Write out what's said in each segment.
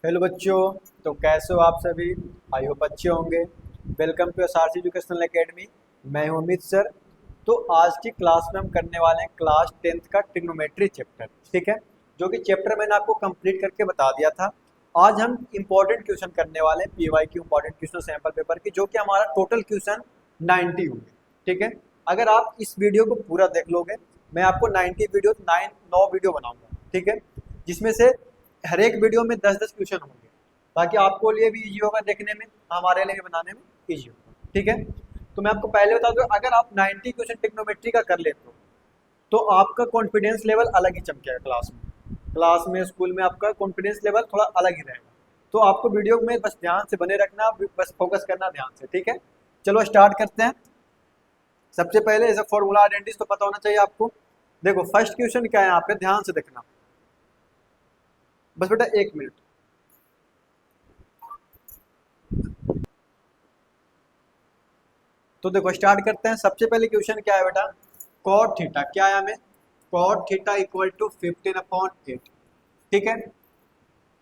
Hello बच्चों। तो कैसे हो आप सभी? आई होप अच्छे होंगे। Welcome to SRC educational academy. मैं हूं अमित सर। तो आज की क्लास में हम करने वाले हैं क्लास 10th का ट्रिग्नोमेट्री चैप्टर। ठीक है, जो कि चैप्टर मैंने आपको कंप्लीट करके बता दिया था। आज हम इंपॉर्टेंट क्वेश्चन करने वाले हैं, पीवाई की इंपॉर्टेंट क्वेश्चन सैंपल पेपर की, जो कि हमारा टोटल क्वेश्चन 90 होंगे। ठीक है, अगर आप इस वीडियो को पूरा देख लोगे, मैं आपको 90 वीडियो 9 वीडियो बनाऊंगा। ठीक है, जिसमें से हर एक वीडियो में 10-10 क्वेश्चन होंगे, ताकि आपको लिए भी इजी होगा देखने में, हमारे लिए भी बनाने में इजी होगा। ठीक है, तो मैं आपको पहले बता दूं, अगर आप 90 क्वेश्चन टिग्नोमेट्री का कर लेते हो तो आपका कॉन्फिडेंस लेवल अलग ही चमकेगा क्लास में स्कूल में आपका कॉन्फिडेंस लेवल थोड़ा अलग ही रहेगा। तो आपको वीडियो में बस ध्यान से बने रखना, बस फोकस करना ध्यान से। ठीक है, चलो स्टार्ट करते हैं। सबसे पहले एज ए फॉर्मूला आइडेंटिटी तो पता होना चाहिए आपको। देखो फर्स्ट क्वेश्चन क्या है, यहाँ पे ध्यान से देखना, बस बेटा 1 मिनट। तो देखो स्टार्ट करते हैं। सबसे पहले क्वेश्चन क्या है बेटा, कॉट थीटा क्या है हमें, कॉट थीटा इक्वल टू 15/8। ठीक है,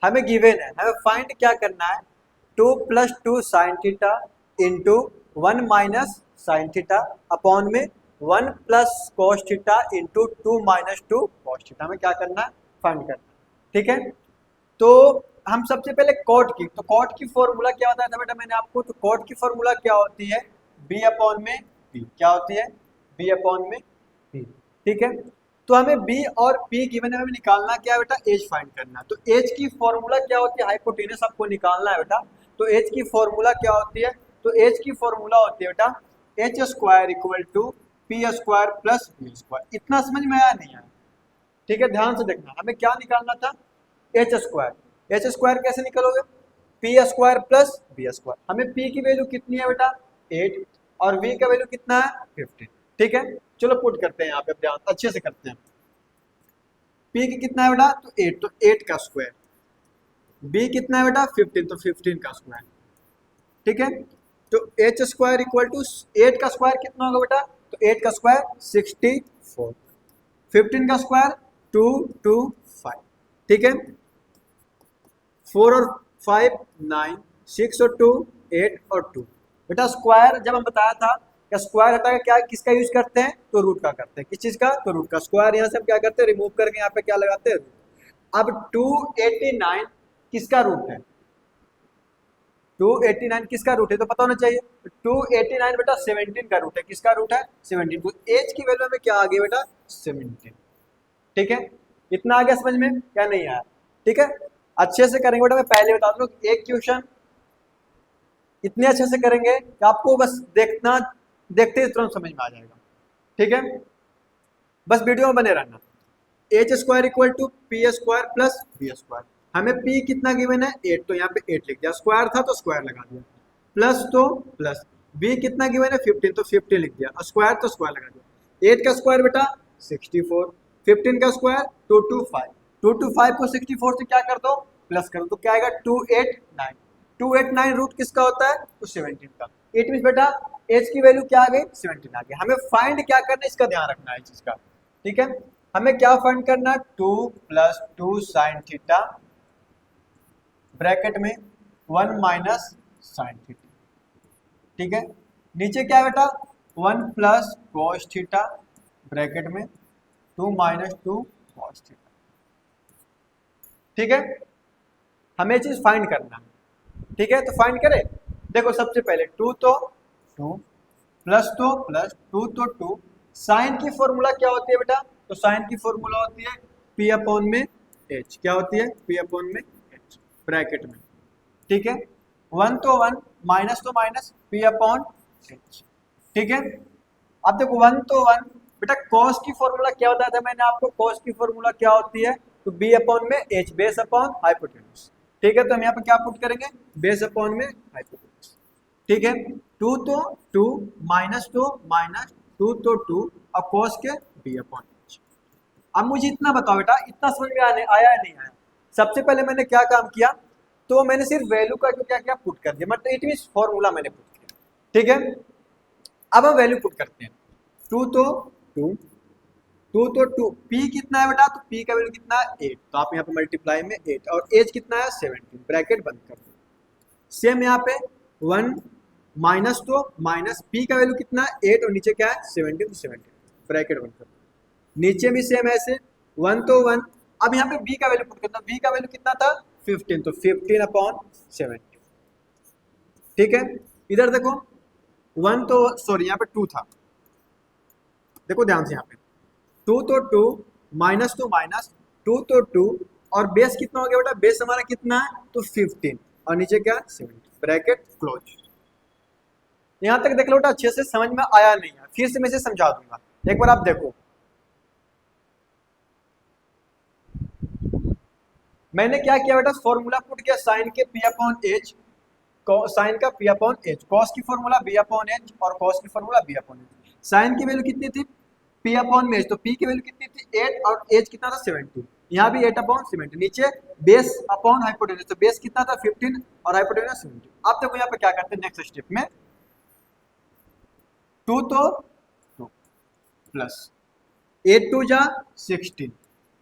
हमें गिवन है, हमें फाइंड क्या करना है, 2 + 2 sine theta into 1 - sign theta upon में 1 + cos theta into 2 - 2 cos theta. हमें क्या करना है, फाइंड करना है। ठीक है, तो हम सबसे पहले कॉट की, तो कॉट की फॉर्मूला क्या बताया था बेटा मैंने आपको, तो कॉट की फॉर्मूला क्या होती है, बी अपॉन में पी। क्या होती है, बी अपॉन में पी। ठीक है, तो हमें बी और पी गिवन है, हमें निकालना क्या है बेटा, एज फाइंड करना है। तो एज की फॉर्मूला क्या होती है, हाइपोटेनस आपको निकालना है बेटा। तो एज की फॉर्मूला क्या होती है, तो एज की फॉर्मूला होती है बेटा H square equal to P square plus B square. इतना समझ में आया नहीं आया? ठीक है, ध्यान से देखना, हमें क्या निकालना था, एच स्क्वायर। एच स्क्वायर कैसे निकलोगे, P square plus B square. हमें पी की वैल्यू कितनी है बेटा, 8, और वी का वैल्यू कितना है, 15। ठीक है, चलो पुट करते हैं यहाँ पे, ध्यान अच्छे से करते हैं। पी की कितना है बेटा, तो 8, तो 8 का स्क्वायर। बी कितना है बेटा, 15, तो 15 का स्क्वायर। ठीक है, तो एच स्क्वायर इक्वल टू 8 का स्क्वायर कितना होगा बेटा, तो 8 का स्क्वायर 64, 15 का स्क्वायर 225। ठीक है, 4 और 5 9, 6 और 2 8 और 2। बेटा स्क्वायर जब हम बताया था कि स्क्वायर हटा के क्या किसका यूज करते हैं, तो रूट का करते हैं। किस चीज का, तो रूट का। स्क्वायर यहाँ से हम क्या करते हैं, रिमूव करके यहाँ पे क्या लगाते हैं, रूट। अब 289 किसका रूट है, 289 किसका रूट है, तो पता होना चाहिए। 289 बेटा 17 का रूट है। किसका रूट है, 17। तो एज की वैल्यू में क्या आ गई बेटा, 17। ठीक है, इतना आ गया समझ में, क्या नहीं आया? ठीक है, अच्छे से करेंगे बेटा, मैं पहले बता दूं एक क्वेश्चन इतने अच्छे से करेंगे कि आपको बस देखना, देखते ही तुरंत समझ में आ जाएगा। ठीक है, बस वीडियो में बने रहना। H square equal to P square plus B square. हमें पी कितना गिवन है, 8, तो यहाँ पे 8 लिख दिया, स्क्वायर था तो स्क्वायर लगा दिया, प्लस तो प्लस। बी कितना गिवन है, 15, तो 15 लिख दिया, और स्क्वायर तो स्क्वायर लगा दिया। 8 का स्क्वायर बेटा 64, 15 का स्क्वायर 225, 225 को 64 से क्या कर दो, प्लस कर दो, तो क्या आएगा 289। 289 रूट किसका होता है, तो 17 का। इट मीन बेटा एच की वैल्यू क्या आ गई, 17 आ गई। हमें फाइंड क्या करना है, इसका ध्यान रखना है चीज का। ठीक है, हमें क्या फाइंड करना है, 2 + 2 साइन थीटा ब्रैकेट में 1 - साइन थीटा। ठीक है, नीचे क्या है बेटा, 1 + cos थीटा ब्रैकेट में 2 - 2 cos थीटा। ठीक है, हमें चीज फाइंड करना है। ठीक है, तो फाइंड करें। देखो सबसे पहले 2 तो 2, प्लस तो प्लस, 2 तो 2। साइन की फॉर्मूला क्या होती है बेटा, तो साइन की फॉर्मूला होती है पी अपॉन में एच। क्या होती है, पी अपॉन में एच ब्रैकेट में। ठीक है, 1 तो 1, माइनस तो माइनस, पी अपॉन एच। ठीक है, अब देखो 1 तो 1, बेटा कॉस की फॉर्मूला क्या बताया था मैंने आपको, कॉस की फॉर्मूला क्या होती है, तो बी अपॉन में एच, बेस अपॉन हाइपोटेन्यूज। ठीक है, तो हम यहाँ पे क्या पुट करेंगे, बेस अपॉन में हाइपोटेन्यूज। ठीक है, 2 तो 2, माइनस तो माइनस, 2 तो 2, और कॉस के बी अपॉन एच। अब मुझे इतना बताओ बेटा, इतना समझ में आया या नहीं आया? सबसे पहले मैंने क्या काम किया, तो मैंने सिर्फ वैल्यू का क्या क्या पुट कर दिया, मतलब इट मीन फॉर्मूला मैंने पुट किया। ठीक है, अब हम वैल्यू पुट करते हैं। 2 तो 2, तो टू पी कितना है बेटा, तो पी का वैल्यू कितना है 8, तो आप यहाँ पे मल्टीप्लाई में 8 और एज कितना है 17, ब्रैकेट बंद कर दो। सेम यहाँ पे 1 माइनस तो माइनस पी का वैल्यू कितना है 8 और नीचे क्या है 17, तो 17 ब्रैकेट बंद कर दो। नीचे भी सेम ऐसे 1 तो 1, अब यहाँ पे बी का वैल्यू पुट करना, बी का वैल्यू कितना था 15, तो 15/17, ठीक है। इधर देखो 1 तो सॉरी यहाँ पे 2 था, देखो ध्यान से यहाँ पे 2 तो 2 माइनस तो माइनस 2 तो 2 और बेस कितना हो गया बेटा, बेस हमारा कितना है तो 15 और नीचे क्या 17, ब्रैकेट क्लोज। यहां तक देख लो बेटा, अच्छे से समझ में आया नहीं है, फिर से मैं इसे समझा दूंगा, एक बार आप देखो। मैंने क्या किया बेटा, फॉर्मूला पुट किया साइन के p/h, साइन का p/h, कॉस की फॉर्मूला b/h और कॉस की फॉर्मूला b/h। साइन की वैल्यू कितनी थी p/h, तो p की वैल्यू कितनी थी 8 और h कितना था 17, यहाँ भी 8/17, नीचे बेस अपॉन हाइपोटेनस, तो बेस कितना था 15 और हाइपोटेनस 17। अब देखो यहाँ पे क्या करते हैं नेक्स्ट स्टेप में, 2 तो 2 प्लस 8 2 जा 16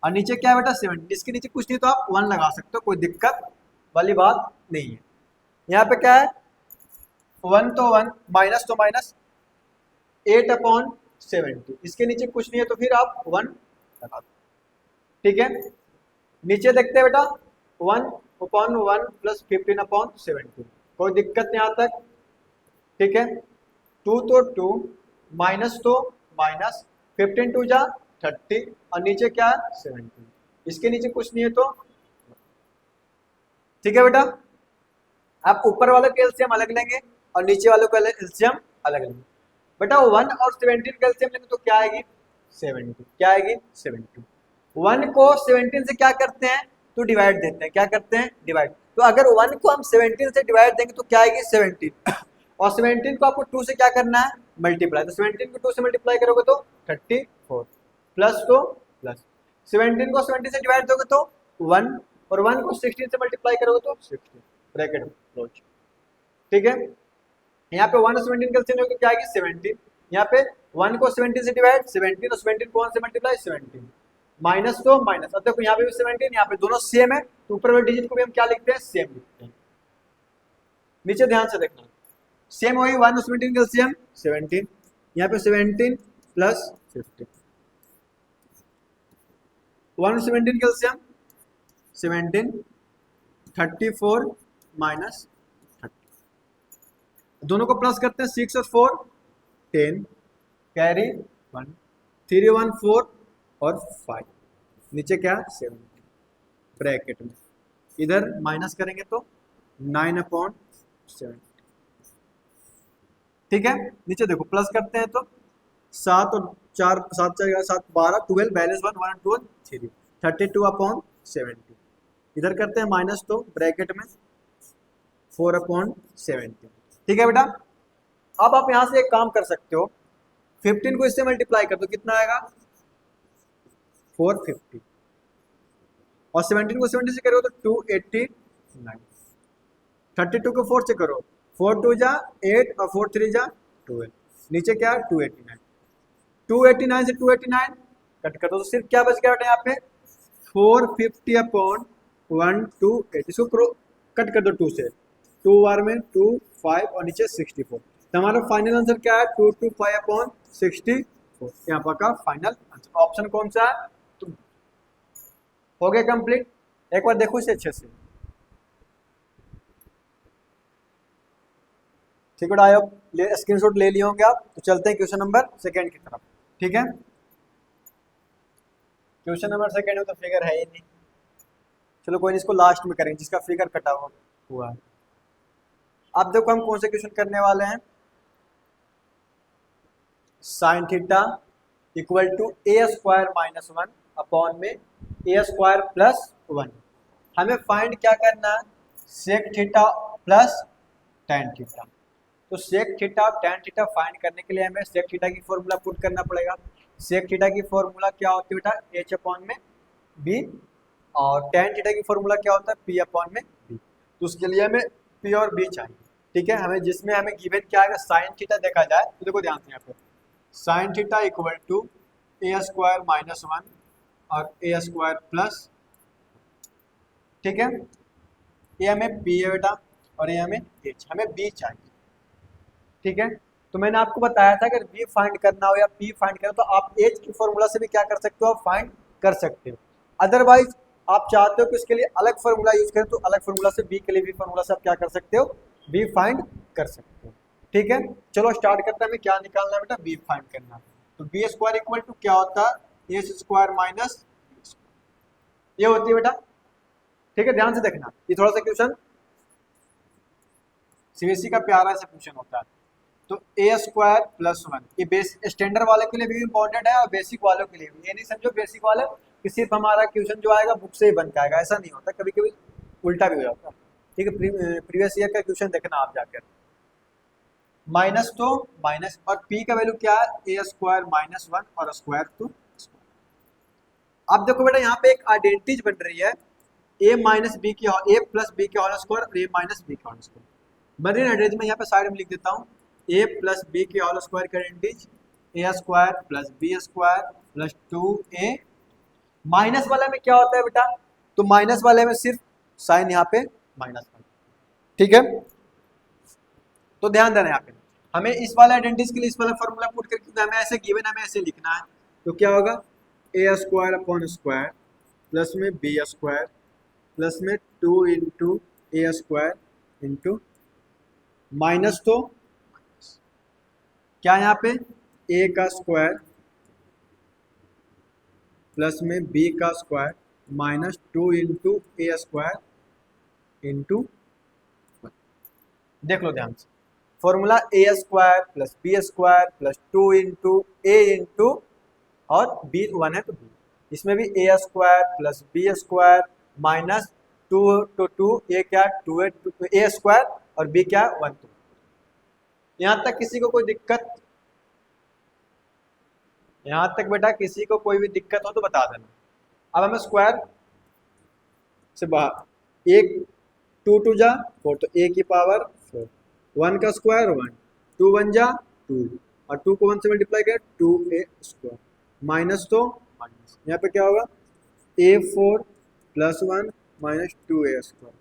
और नीचे क्या है बेटा 17, इसके नीचे कुछ नहीं तो आप 1 लगा सकते हो, कोई दिक्कत वाली बात नहीं है। यहाँ पे क्या है 1 तो 1 माइनस तो माइनस 8/70, इसके नीचे कुछ नहीं है तो फिर आप 1 लगा दो, ठीक है। नीचे देखते हैं बेटा 1/1 प्लस 15/17, कोई दिक्कत नहीं आता तक, ठीक है। 2 तो 2 माइनस तो माइनस 15 2 जा 30 और नीचे क्या है 17, इसके नीचे कुछ नहीं है तो, ठीक है बेटा। आप ऊपर वाले का एलसीएम अलग लेंगे और नीचे वालों का एलसीएम अलग लेंगे। बेटा 1 और 17 का एलसीएम लेंगे तो क्या आएगी 70, क्या आएगी 70। 1 को 17 से क्या करते हैं तो डिवाइड देते हैं, क्या करते हैं डिवाइड, तो अगर 1 को हम 17 से डिवाइड देंगे तो क्या आएगी 17 और 17 को आपको 2 से क्या करना है मल्टीप्लाई, तो 17 को 2 से मल्टीप्लाई करोगे तो 34 प्लस तो प्लस 17 को 70 से डिवाइड दोगे तो 1 और 1 को 16 से मल्टीप्लाई करोगे तो 16, ब्रैकेट क्लोज, ठीक है। यहाँ पे 1 और 17 का एलसीएम क्या आएगी 17, यहाँ पे 1 को 17 से डिवाइड 17 और 17 को 1 से मल्टीप्लाई 17 माइनस तो माइनस, अब देखो यहाँ पे भी 17, यहाँ पे दोनों सेम है तो ऊपर वाले डिजिट को भी हम क्या लिखते हैं सेम लिखते हैं। नीचे ध्यान से देखना, सेम वही 1 और 17 का एलसीएम 17, यहाँ पे 17 प्लस 15, 1 और 17 का एलसीएम 17, 34 माइनस 30, दोनों को प्लस करते हैं 6 और 4 10 कैरी 1 3 1 4 और 5, नीचे क्या 7 ब्रैकेट में, इधर माइनस करेंगे तो 9/7, ठीक है। नीचे देखो प्लस करते हैं तो 7 और 4 7 4 7 12 12 बैलेंस 1 1 2 3 32/70, इधर करते हैं माइनस तो ब्रैकेट में 4/70, ठीक है बेटा। अब आप यहां से एक काम कर सकते हो, 15 को इससे मल्टीप्लाई कर दो कितना आएगा 450 और 17 को 70 से करो तो 289, 32 को 4 से करो 4 2 जा 8 और 4 3 जा 12, नीचे क्या 289, 289 से 289 कट कर दो तो सिर्फ क्या बच गया बेटा यहाँ पे 450/128, इसको कट कर दो 2 से, 2 बार में 2 5 और नीचे 64, तो हमारा फाइनल आंसर क्या है 225/64, यहाँ पर का फाइनल आंसर ऑप्शन कौन सा है, तो हो गया कंप्लीट। एक बार देखो इसे अच्छे से, ठीक है। आई होप स्क्रीनशॉट ले लिए होंगे आप, तो चलते हैं क्वेश्चन नंबर 2 की तरफ, ठीक है। क्वेश्चन नंबर 2 में तो फिगर है ही नहीं, चलो कोई नहीं, इसको लास्ट में करेंगे जिसका फिगर कटा हुआ है। अब देखो हम कौन से क्वेश्चन करने वाले हैं, sine theta equal to a² - 1 upon में a² + 1, हमें फाइंड क्या करना है sec theta plus tan theta, तो सेक थीटा और टैन थीटा फाइंड करने के लिए हमें सेक थीटा की फॉर्मूला पुट करना पड़ेगा। सेक थीटा की फॉर्मूला क्या होती है बेटा h/b और टैन थीटा की फॉर्मूला क्या होता है p/b, तो उसके लिए हमें p और b चाहिए, ठीक है। हमें जिसमें हमें गिवन क्या आएगा साइन थीटा देखा जाए तो देखो ध्यान से यहाँ पे sine theta equal to A square minus one और ए स्क्वायर प्लस, ठीक है, ये हमें बी है बेटा और ये हमें एच, हमें बी चाहिए, ठीक है। तो मैंने आपको बताया था अगर बी फाइंड करना हो या पी फाइंड करना हो तो आप एच की फॉर्मूला से भी क्या कर सकते हो, आप फाइंड कर सकते हो। अदरवाइज आप चाहते हो कि उसके लिए अलग फॉर्मूला यूज करें तो अलग फॉर्मूला से, बी के लिए भी फॉर्मूला से आप क्या कर सकते हो, बी फाइंड कर सकते हो, ठीक है। चलो स्टार्ट करते हैं, हमें क्या निकालना है बेटा, बी फाइंड करना है। तो बी स्क्वायर इक्वल टू क्या होता है, ए स्क्वायर माइनस, ये होती है बेटा, ठीक है। ध्यान से देखना, ये थोड़ा सा क्वेश्चन सीबीएसई का प्यारा सा क्वेश्चन होता है। तो ए स्क्वायर प्लस वन, ये बेस स्टैंडर्ड वाले के लिए भी इम्पोर्टेंट है और बेसिक वालों के लिए भी। ये नहीं समझो बेसिक वाले कि सिर्फ हमारा क्वेश्चन जो आएगा बुक से ही बन के आएगा, ऐसा नहीं होता, कभी कभी उल्टा भी हो जाता है, ठीक है। प्रीवियस ईयर का क्वेश्चन देखना आप जाकर। माइनस तो माइनस, और पी का वैल्यू क्या है, ए स्क्वायर माइनस वन और स्क्वायर टू। अब देखो बेटा यहाँ पे एक आइडेंटिटी बन रही है, ए माइनस बी की, ए प्लस बी के होल स्क्वायर और ए माइनस बी के होल स्क्वायर बन रही है आइडेंटिटी में। यहाँ पे साइड में लिख देता हूँ, ए प्लस बी के होल स्क्वायर का identity A square plus B square plus two A. Minus वाले में क्या होता है बेटा, तो माइनस वाले में सिर्फ साइन यहाँ पे माइनस वन, ठीक है। तो ध्यान देना यहाँ पे हमें इस वाले आइडेंटिटी के लिए इस वाला फॉर्मूला पुट करके हमें ऐसे गिवन, हमें ऐसे लिखना है। तो क्या होगा, A square upon square plus में बी स्क्वायर प्लस में two into A square into minus, तो क्या यहाँ पे ए का स्क्वायर प्लस में बी का square minus two into A square into, देख लो ध्यान से, formula A square plus B square plus two into A into, और बी वन है तो बी, इसमें भी A square plus B square minus two two to, ए क्या टू ए स्क्वायर और बी क्या वन टू। यहाँ तक किसी को कोई दिक्कत, यहाँ तक बेटा किसी को कोई भी दिक्कत हो तो बता देना। अब हमें स्क्वायर से बाहर, एक टू टू जा फोर, तो ए की पावर फोर, वन का स्क्वायर वन, टू वन जा टू, और टू को वन से मल्टीप्लाई किया टू ए स्क्वायर माइनस, तो माइनस यहाँ पे क्या होगा, A four plus one minus two A square,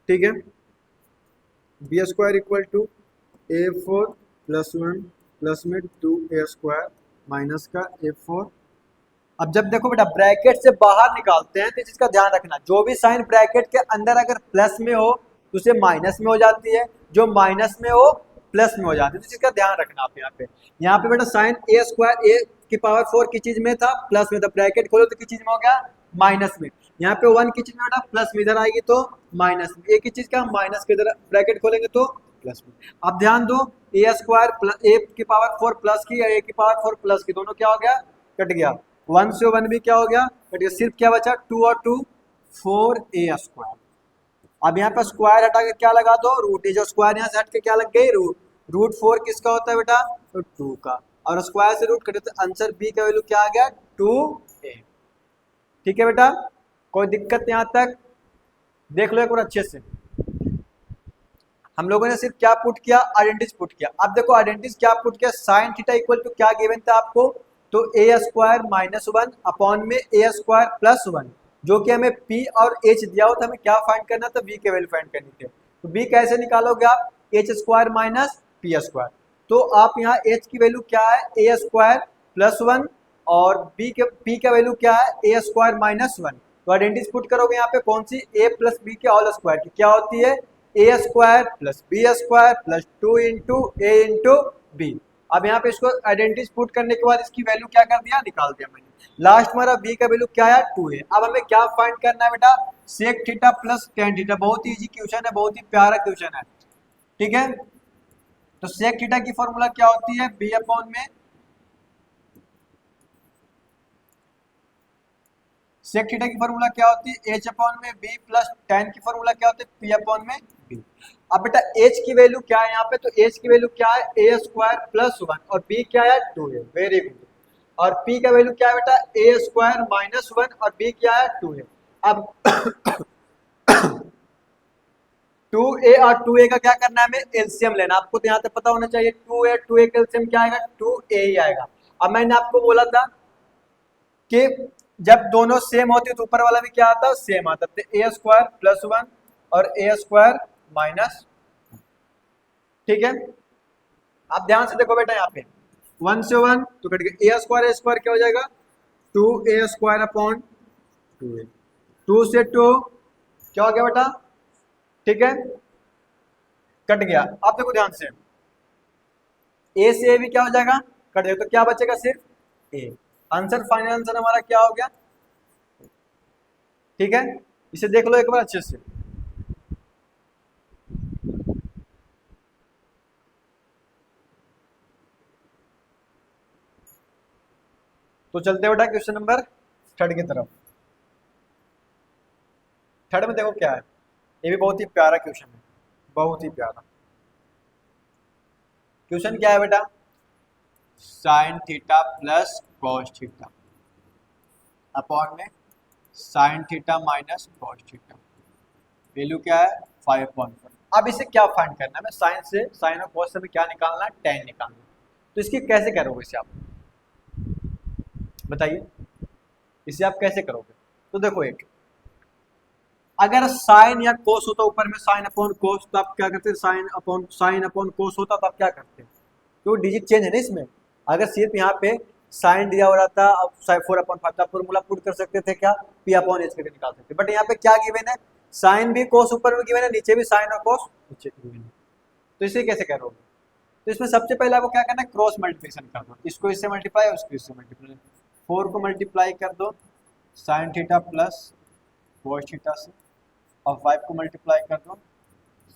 ठीक है। B square equal to A four plus one plus में टू ए स्क्वायर माइनस का ए फोर। अब जब देखो बेटा ब्रैकेट से बाहर निकालते हैं तो इस चीज का ध्यान रखना, जो भी साइन ब्रैकेट के अंदर अगर प्लस में हो तो उसे माइनस में हो जाती है, जो माइनस में हो प्लस में हो जाती है, तो इस चीज का ध्यान रखना आप यहाँ पे बेटा साइन ए स्क्वायर ए की पावर फोर की चीज में था, प्लस में था, ब्रैकेट खोलो तो किस चीज में हो गया, माइनस में। यहाँ पे वन की चीज में बेटा प्लस में इधर आएगी तो माइनस में, ए की चीज का माइनस के इधर ब्रैकेट खोलेंगे तो प्लस में। अब ध्यान दो, ए स्क्वायर प्लस ए की पावर फोर प्लस की, ए की पावर फोर प्लस की, दोनों क्या हो गया, कट गया, वन से वन भी क्या हो गया, कट गया, सिर्फ क्या बचा टू और टू फोर ए स्क्वायर। अब यहाँ पे स्क्वायर हटा के क्या लगा दो, रूट, जो स्क्वायर यहाँ से हट के क्या लग गई, रूट, रूट फोर किसका होता है बेटा, तो टू का, और स्क्वायर से रूट कटे तो आंसर बी का वैल्यू क्या आ गया, टू ए, ठीक है बेटा। कोई दिक्कत यहाँ तक, देख लो एक बार अच्छे से। हम लोगों ने सिर्फ क्या पुट किया, आइडेंटिटीज पुट किया। अब देखो आइडेंटिटीज क्या पुट किया, साइन थीटा इक्वल टू क्या गिवन था आपको, तो ए स्क्वायर माइनस वन अपॉन में ए स्क्वायर प्लस वन, जो कि हमें पी और एच दिया हो था, हमें क्या फाइंड करना था, बी के वैल्यू फाइंड करनी थी। तो बी कैसे निकालोगे आप, H square minus P square, तो आप यहाँ एच की वैल्यू क्या है, ए स्क्वायर प्लस वन, और बी के पी का वैल्यू क्या है, ए स्क्वायर माइनस वन। तो आइडेंटिटीज पुट करोगे यहाँ पे कौन सी, ए प्लस बी के होल स्क्वायर की क्या होती है, A square plus B square plus two into A into B. अब यहाँ पे इसको आइडेंटिटीज पुट करने के बाद इसकी वैल्यू क्या कर दिया, निकाल दिया मैंने। लास्ट हमारा बी का वैल्यू क्या है, टू है। अब हमें क्या फाइंड करना है बेटा, sec theta plus tan theta, बहुत ही इजी क्वेश्चन है, बहुत ही प्यारा क्वेश्चन है, ठीक है। तो सेक थीटा की फॉर्मूला क्या होती है, बी अपॉन में, सेक थीटा की फॉर्मूला क्या होती है, एच अपॉन में बी प्लस टेन की फॉर्मूला क्या होती है, पी अपॉन में बी। अब बेटा एच की वैल्यू क्या है यहाँ पे, तो एच की वैल्यू क्या है, ए स्क्वायर प्लस वन, और बी क्या है, टू है, वेरी गुड। और पी का वैल्यू क्या है बेटा, ए स्क्वायर माइनस वन, और बी क्या है, टू है। अब टू ए और टू ए का क्या करना है, हमें एलसीएम लेना। आपको तो यहाँ तक पता होना चाहिए, टू ए का एलसीएम क्या आएगा, टू ए ही आएगा। अब मैंने आपको बोला था कि जब दोनों सेम होती तो ऊपर वाला भी क्या आता, सेम आता, तो ए स्क्वायर प्लस 1 और ए स्क्वायर माइनस, ठीक है। आप ध्यान से देखो बेटा, यहाँ पे 1 से 1 तो कट गया, ए स्क्वायर क्या हो जाएगा, 2a स्क्वायर अपॉन 2a, 2 से 2 क्या हो गया बेटा, ठीक है, कट गया। अब देखो ध्यान से, ए से ए भी क्या हो जाएगा, कट जाएगा, तो क्या बचेगा, सिर्फ ए। आंसर, फाइनल आंसर हमारा क्या हो गया, ठीक है। इसे देख लो एक बार अच्छे से। तो चलते बेटा क्वेश्चन नंबर 3 की तरफ। 3 में देखो क्या है, ये भी बहुत ही प्यारा क्वेश्चन है, बहुत ही प्यारा क्वेश्चन। क्या है बेटा, sine theta plus cos theta upon में sine theta minus cos theta, value क्या है 5.4। अब इसे क्या फाइंड करना है, मैं साइन से, साइन और कॉस से भी क्या निकालना है, tan निकालना है। तो इसकी कैसे करोगे, इसे आप बताइए, इसे आप कैसे करोगे। तो देखो, एक अगर साइन या कोस होता ऊपर में साइन अपॉन कोस, तो आप क्या करते, साइन अपॉन कोस होता तो आप क्या करते, क्योंकि डिजिट चेंज है ना इसमें। अगर सिर्फ यहाँ पे साइन दिया हो रहा था, अब 4/5 फॉर्मूला पुट कर सकते थे क्या, पी अपॉन एच करके निकाल सकते, बट यहाँ पे क्या गिवन है, साइन भी कोस ऊपर में गिवन है, नीचे भी साइन और कोस नीचे गिवन है। तो इसे कैसे करोगे, तो इसमें सबसे पहले आपको क्या करना है, क्रॉस मल्टीप्लिकेशन कर दो, इसको इससे मल्टीप्लाई, उसको इससे मल्टीप्लाई, 4 को मल्टीप्लाई कर दो sign theta plus cos theta से, और 5 को मल्टीप्लाई कर दो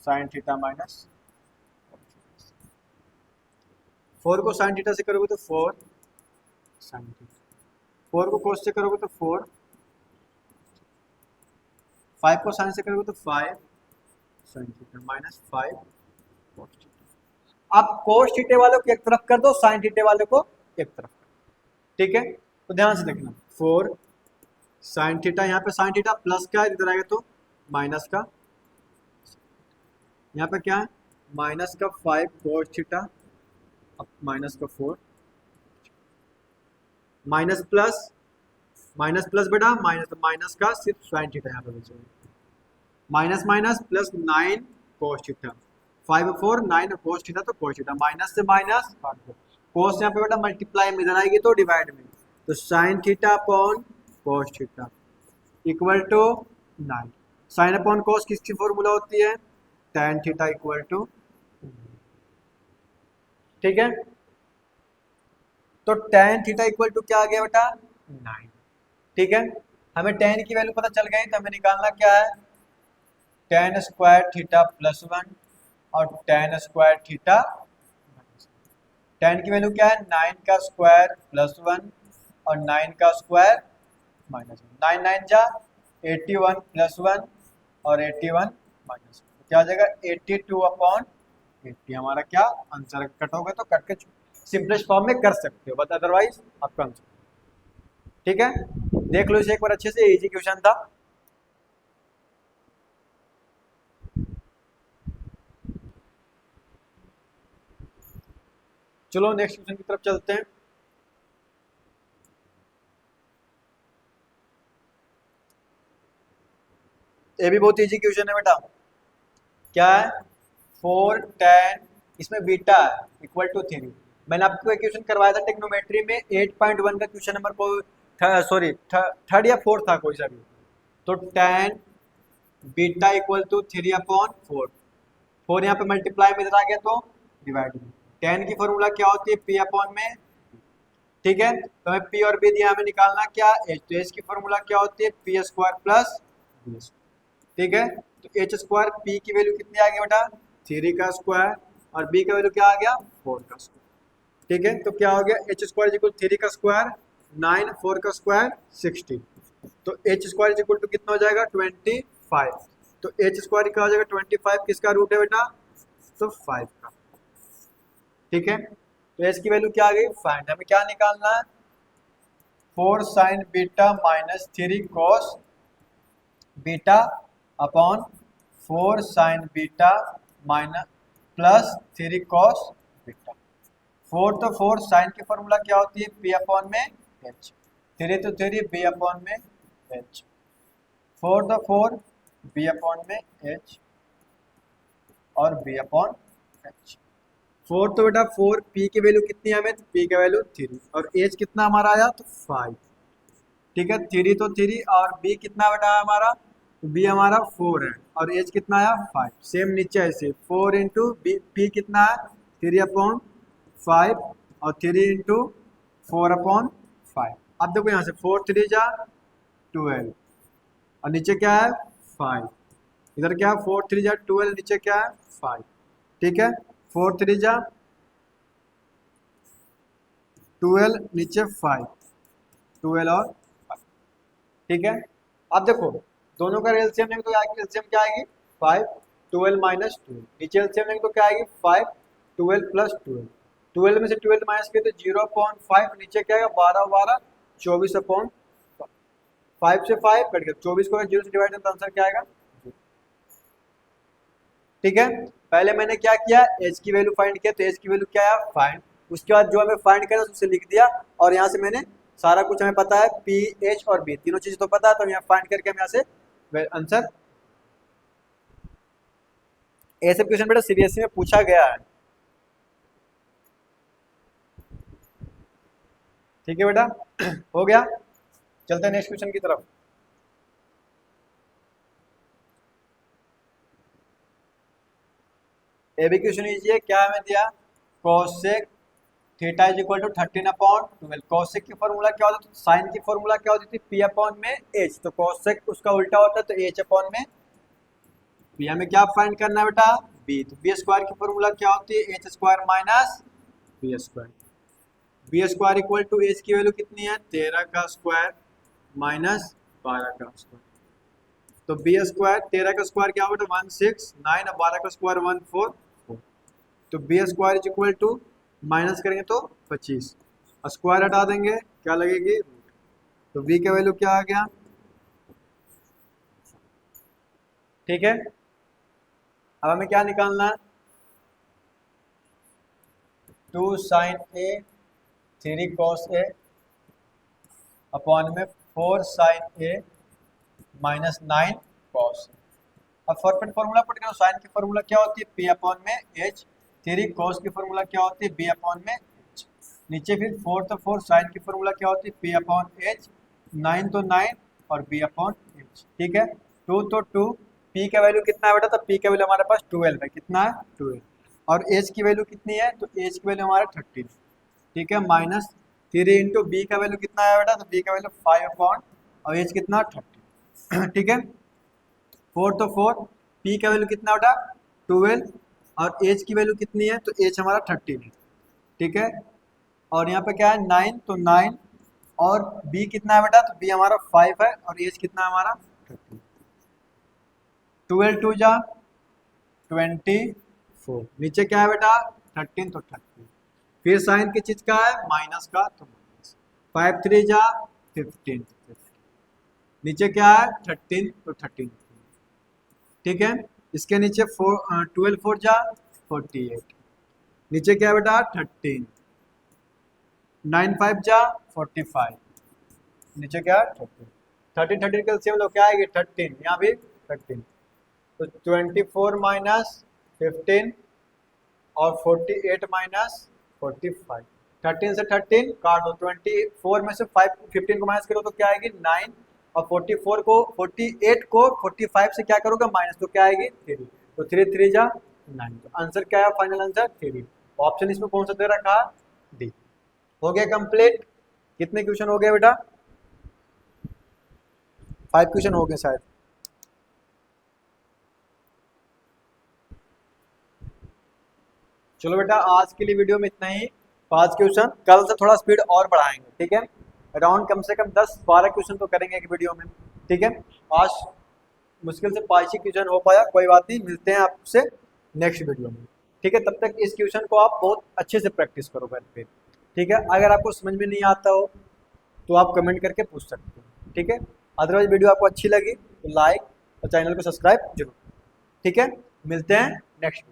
साइन थीटा माइनस 4 को साइन थीटा से करोगे तो 4 साइन थीटा, 4 को कोस से करोगे तो 4, 5 को साइन से करोगे तो 5 sign theta minus 5 cos theta. आप कोस थीटे वाले को एक तरफ कर दो, साइन थीटे वाले को एक तरफ कर दो, ठीक है। तो ध्यान से देखना, 4 साइन थीटा, यहाँ पे साइन थीटा प्लस का है, इधर आएगा तो माइनस का, यहाँ पे क्या है माइनस का 5 कोस थीटा, अब माइनस का 4, माइनस प्लस बेटा माइनस, तो माइनस का सिर्फ साइन थीटा यहाँ पे बचेगा, minus minus plus 9 cos theta, 5 4 9 cos theta, तो कोस थीटा माइनस से माइनस, कोस यहाँ पे बेटा मल्टीप्लाई में, इधर आएगी तो डिवाइड में, तो sine theta upon cos theta equal to 9। Sine upon cos किसकी फॉर्मूला होती है, tan थीटा इक्वल टू, ठीक है। तो tan थीटा इक्वल टू क्या आ गया बेटा 9, ठीक है। हमें tan की वैल्यू पता चल गई, तो हमें निकालना क्या है, tan स्क्वायर थीटा प्लस 1 और tan स्क्वायर थीटा, tan की वैल्यू क्या है 9 का स्क्वायर प्लस 1 और 9 का स्क्वायर माइनस 1, 9 9 जा 81 प्लस 1 और 81 माइनस 1, क्या हो जाएगा 82 अपॉन 80, हमारा क्या आंसर, कट होगा तो कट के सिंपलेस्ट फॉर्म में कर सकते हो, बट अदरवाइज आपका आंसर, ठीक है। देख लो इसे एक बार अच्छे से, इजी क्वेश्चन था। चलो नेक्स्ट क्वेश्चन की तरफ चलते हैं। ये भी बहुत इजी क्वेश्चन है बेटा, क्या है 4 tan, इसमें बीटा है इक्वल टू 3। मैंने आपको एक क्वेश्चन करवाया था टेक्नोमेट्री में 8.1 का क्वेश्चन नंबर को, सॉरी 3rd या 4th था कोई सा भी, तो tan beta equal to 3 upon 4, 4 यहाँ पे मल्टीप्लाई में इधर आ गया तो डिवाइड में, tan की फॉर्मूला क्या होती है p अपॉन में, ठीक है। तो हमें p और b दिया, हमें निकालना क्या h, तो h की फॉर्मूला क्या होती है p square plus b square, ठीक है। तो एच स्क्वायर, पी की वैल्यू कितनी आ गई बेटा 3 का स्क्वायर, और बी का वैल्यू क्या आ गया 4 का स्क्वायर, ठीक है। तो क्या हो गया एच स्क्वायर इक्वल 3 का स्क्वायर 9, 4 का स्क्वायर 60, तो एच स्क्वायर इक्वल टू कितना हो जाएगा 25, तो एच स्क्वायर क्या हो जाएगा 25, किसका रूट है बेटा, तो 5 का, ठीक है। तो एच की वैल्यू क्या आ गई फाइंड, हमें क्या निकालना है 4 sign beta minus 3 cos beta upon 4 sign beta minus plus 3 cos beta, 4 तो 4 साइन की फॉर्मूला क्या होती है, पी अपॉन में एच, 3 तो 3 बी अपॉन में एच, 4 तो 4 बी अपॉन में एच और बी अपॉन एच। 4 तो बेटा 4, पी की वैल्यू कितनी है हमें, तो पी का वैल्यू 3 और एच कितना हमारा आया तो 5, ठीक है। 3 तो 3 और बी कितना बेटा है हमारा, तो बी हमारा 4 है और एच कितना आया 5। सेम नीचे ऐसे 4 इंटू बी, पी कितना है 3 अपॉन 5 और 3 इंटू 4 अपॉन 5। अब देखो यहाँ से 4 3 जा 12 और नीचे क्या है 5, इधर क्या है 4 3 जा 12, नीचे क्या है 5, ठीक है। 4 3 जा 12, नीचे 5, 12 और 5, ठीक है। अब देखो दोनों का एलसीएम लेंगे तो एलसीएम क्या आएगी 5 12 माइनस 12, नीचे एलसीएम लेंगे तो क्या आएगी 5 12 प्लस 12, 12 में से 12 माइनस किया तो 0.5, नीचे क्या आएगा 12 12 24 अपॉन 5 से 5 कट गया, 24 को 0 से डिवाइड तो आंसर क्या आएगा, ठीक है। पहले मैंने क्या किया, एच की वैल्यू फाइंड किया, तो एच की वैल्यू क्या है फाइंड, उसके बाद जो हमें फाइंड करना है उसे लिख दिया और यहाँ से मैंने सारा कुछ हमें पता है, पी एच और बी तीनों चीज तो पता है, तो यहाँ फाइंड करके हम यहाँ से आंसर। ऐसे क्वेश्चन बेटा सीबीएसई में पूछा गया है, ठीक है बेटा। हो गया, चलते हैं नेक्स्ट क्वेश्चन की तरफ। ए भी क्वेश्चन लीजिए, क्या हमें दिया cosec theta is equal to 13 upon 12। Cosec की फॉर्मूला क्या होती थी, साइन की फॉर्मूला क्या होती थी पी अपॉन में एच, तो कोसेक उसका उल्टा होता है तो एच अपॉन में पी। हमें क्या फाइंड करना है बेटा बी, तो बी स्क्वायर की फॉर्मूला क्या होती है H square minus B square, B square equal to H की वैल्यू कितनी है 13 का स्क्वायर माइनस 12 का स्क्वायर, तो बी स्क्वायर 13 का स्क्वायर क्या होगा 169 और 12 का स्क्वायर 144, तो B square is equal to minus करेंगे तो 25 और स्क्वायर हटा देंगे क्या लगेगी रूट, तो बी का वैल्यू क्या आ गया, ठीक है। अब हमें क्या निकालना है 2 sign A 3 cos A upon में 4 साइन ए माइनस 9 कॉस। अब फॉरवर्ड फॉर्मूला पुट करो, साइन की फॉर्मूला क्या होती है पी अपॉन में एच, 3 कॉस की फॉर्मूला क्या होती है बी अपॉन में एच, नीचे फिर 4 तो 4 साइन की फॉर्मूला क्या होती है पी अपॉन एच, 9 तो 9 और बी अपॉन एच, ठीक है। 2 तो 2, पी का वैल्यू कितना है बेटा, तो पी का वैल्यू हमारे पास 12 है, कितना है 12 और एच की वैल्यू कितनी है, तो एच की वैल्यू हमारा 13, ठीक है, माइनस 3 इंटू बी का वैल्यू कितना है बेटा, तो बी का वैल्यू 5 अपॉन और एच कितना 30, ठीक है। 4 तो 4, पी का वैल्यू कितना बेटा 12 और एच की वैल्यू कितनी है, तो एच हमारा 13 है, ठीक है। और यहाँ पे क्या है 9 तो 9 और बी कितना है बेटा, तो बी हमारा 5 है और एच कितना है हमारा 13, 12 2 जा 24, नीचे क्या है बेटा 13 तो 13, फिर साइन की चीज का है माइनस का तो माइनस, 5 3 जा 15, नीचे क्या है 13 तो 13, ठीक है। इसके नीचे 12 4 जा 48, नीचे क्या है बेटा 13, 9 5 जा 45, नीचे क्या 13, 13 13 का एलसीएम लो क्या आएगी 13, यहाँ भी 13, तो 24 माइनस 15 और 48 माइनस 45, 13 से 13 काट दो, 24 में से 15 को माइनस करो तो क्या आएगी 9 और 48 को 45 से क्या करोगे माइनस, तो क्या आएगी 3, तो 3 3 जा 9, तो आंसर क्या है फाइनल आंसर 3, ऑप्शन इसमें कौन सा दे रखा डी। हो गया कंप्लीट, कितने क्वेश्चन हो गए बेटा 5 क्वेश्चन हो गए शायद। चलो बेटा आज के लिए वीडियो में इतना ही, 5 क्वेश्चन, कल से थोड़ा स्पीड और बढ़ाएंगे, ठीक है। अराउंड कम से कम 10-12 क्वेश्चन तो करेंगे एक वीडियो में, ठीक है। आज मुश्किल से 5 ही क्वेश्चन हो पाया, कोई बात नहीं, मिलते हैं आपसे नेक्स्ट वीडियो में, ठीक है। तब तक इस क्वेश्चन को आप बहुत अच्छे से प्रैक्टिस करो घर पे, ठीक है। अगर आपको समझ में नहीं आता हो तो आप कमेंट करके पूछ सकते हो, ठीक है। अदरवाइज वीडियो आपको अच्छी लगी तो लाइक और चैनल को सब्सक्राइब जरूर, ठीक है। मिलते हैं नेक्स्ट